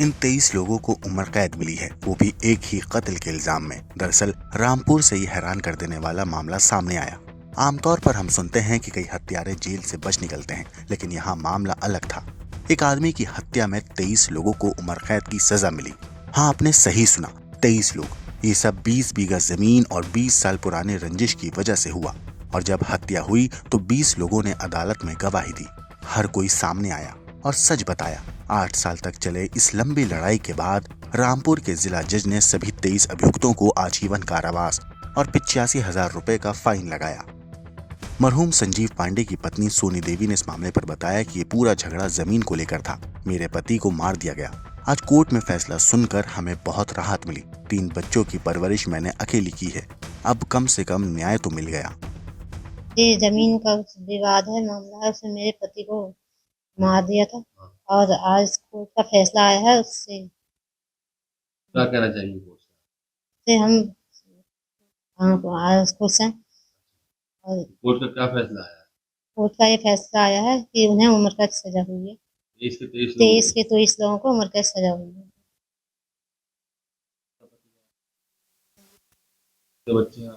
इन 23 लोगों को उम्र कैद मिली है, वो भी एक ही कत्ल के इल्जाम में। दरअसल रामपुर से ही हैरान कर देने वाला मामला सामने आया। आमतौर पर हम सुनते हैं कि कई हत्यारे जेल से बच निकलते हैं, लेकिन यहाँ मामला अलग था। एक आदमी की हत्या में 23 लोगों को उम्र कैद की सजा मिली। हाँ, आपने सही सुना, 23 लोग। ये सब 20 बीघा जमीन और 20 साल पुराने रंजिश की वजह से हुआ। और जब हत्या हुई तो 20 लोगों ने अदालत में गवाही दी। हर कोई सामने आया और सच बताया। 8 साल तक चले इस लंबी लड़ाई के बाद रामपुर के जिला जज ने सभी 23 अभियुक्तों को आजीवन कारावास और 85,000 रुपए का फाइन लगाया। मरहूम संजीव पांडे की पत्नी सोनी देवी ने इस मामले पर बताया कि ये पूरा झगड़ा जमीन को लेकर था। मेरे पति को मार दिया गया। आज कोर्ट में फैसला सुनकर हमें बहुत राहत मिली। 3 बच्चों की परवरिश मैंने अकेली की है। अब कम से कम न्याय तो मिल गया। ये जमीन का विवाद है, मामला है, उसमें मेरे पति को मार दिया था और आज कोर्ट का फैसला आया है। उससे क्या कहना चाहिए कोर्ट से हम आज खुश हैं। और कोर्ट का क्या फैसला आया? कोर्ट का ये फैसला आया है कि उन्हें उम्र कैद सजा हुई है। 23 के 23 लोगों को उम्र कैद सजा हुई है। बच्चे हैं?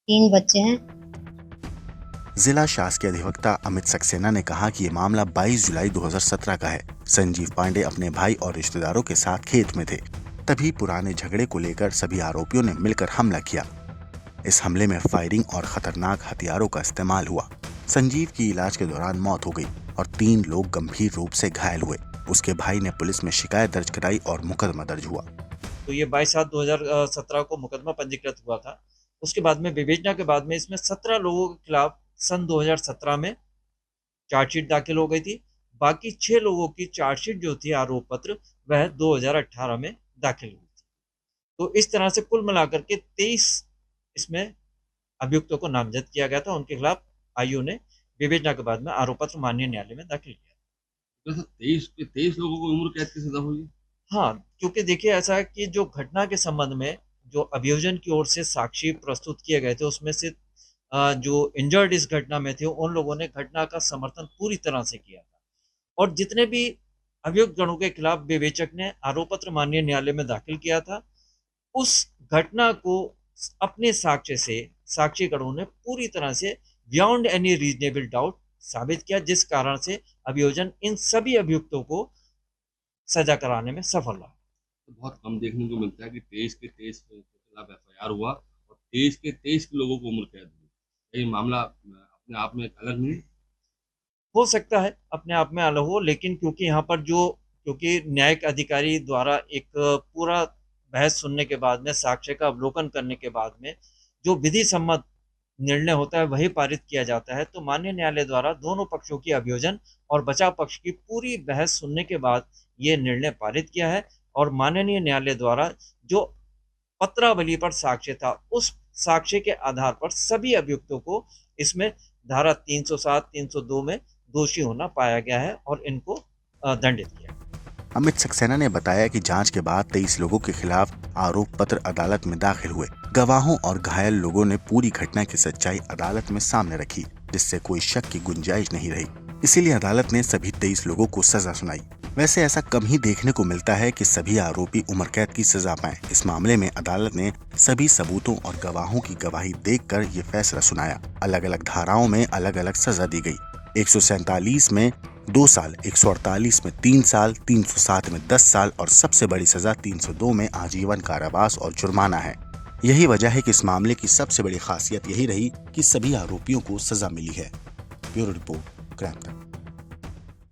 3 बच्चे हैं। जिला शासकीय अधिवक्ता अमित सक्सेना ने कहा कि ये मामला 22 जुलाई 2017 का है। संजीव पांडे अपने भाई और रिश्तेदारों के साथ खेत में थे। तभी पुराने झगड़े को लेकर सभी आरोपियों ने मिलकर हमला किया। इस हमले में फायरिंग और खतरनाक हथियारों का इस्तेमाल हुआ। संजीव की इलाज के दौरान मौत हो गई और 3 लोग गंभीर रूप से घायल हुए। उसके भाई ने पुलिस में शिकायत दर्ज कराई और मुकदमा दर्ज हुआ। तो ये 22/7/2017 को मुकदमा पंजीकृत हुआ था। उसके बाद में विवेचना के बाद में इसमें 17 लोगों के खिलाफ सन 2017 में चार्जशीट दाखिल हो गई थी। बाकी 6 लोगों की चार्जशीट जो थी, आरोप पत्र, वह 2018 में दाखिल हुई थी। तो इस तरह से कुल मिलाकर के 23 इसमें अभियुक्तों को नामजद किया गया था। उनके खिलाफ आयु ने विवेचना के बाद में आरोप पत्र माननीय न्यायालय में दाखिल किया। 23 लोगों को उम्र कैद की सजा हुई? हाँ, क्योंकि देखिए ऐसा है कि जो घटना के संबंध में जो अभियोजन की ओर से साक्षी प्रस्तुत किए गए थे, उसमें से जो इंजर्ड इस घटना में थे, उन लोगों ने घटना का समर्थन पूरी तरह से किया था। और जितने भी अभियुक्त गणों के खिलाफ विवेचक ने आरोप पत्र माननीय न्यायालय में दाखिल किया था, उस घटना को अपने साक्ष्य से साक्षी गणों ने पूरी तरह से बियॉन्ड एनी रीजनेबल डाउट साबित किया, जिस कारण से अभियोजन इन सभी अभियुक्तों को सजा कराने में सफल रहा। तो बहुत कम देखने को मिलता है कि 23 के 23 के खिलाफ FIR हुआ और 23 के 23 लोगों को उम्र कैद हुई। ये मामला अपने आप में अलग नहीं हो सकता है अपने आप में अलग हो, लेकिन क्योंकि यहाँ पर क्योंकि न्यायिक अधिकारी द्वारा एक पूरा बहस सुनने के बाद में, साक्ष्य का अवलोकन करने के बाद में जो विधि सम्मत निर्णय होता है वही पारित किया जाता है। तो माननीय न्यायालय द्वारा दोनों पक्षों की अभियोजन और बचाव पक्ष की पूरी बहस सुनने के बाद ये निर्णय पारित किया है। और माननीय न्यायालय द्वारा जो पत्रावली पर साक्ष्य था, उस साक्ष्य के आधार पर सभी अभियुक्तों को इसमें धारा 307, 302 में दोषी होना पाया गया है और इनको दंडित किया। अमित सक्सेना ने बताया कि जांच के बाद 23 लोगों के खिलाफ आरोप पत्र अदालत में दाखिल हुए। गवाहों और घायल लोगों ने पूरी घटना की सच्चाई अदालत में सामने रखी, जिससे कोई शक की गुंजाइश नहीं रही। इसीलिए अदालत ने सभी 23 लोगों को सजा सुनाई। वैसे ऐसा कम ही देखने को मिलता है कि सभी आरोपी उम्र कैद की सजा पाएं। इस मामले में अदालत ने सभी सबूतों और गवाहों की गवाही देखकर ये फैसला सुनाया। अलग अलग धाराओं में अलग अलग सजा दी गई। 147 में 2 साल, 148 में 3 साल, 307 में 10 साल और सबसे बड़ी सजा 302 में आजीवन कारावास और जुर्माना है। यही वजह है कि इस मामले की सबसे बड़ी खासियत यही रही कि सभी आरोपियों को सजा मिली है। Bureau report, crime time.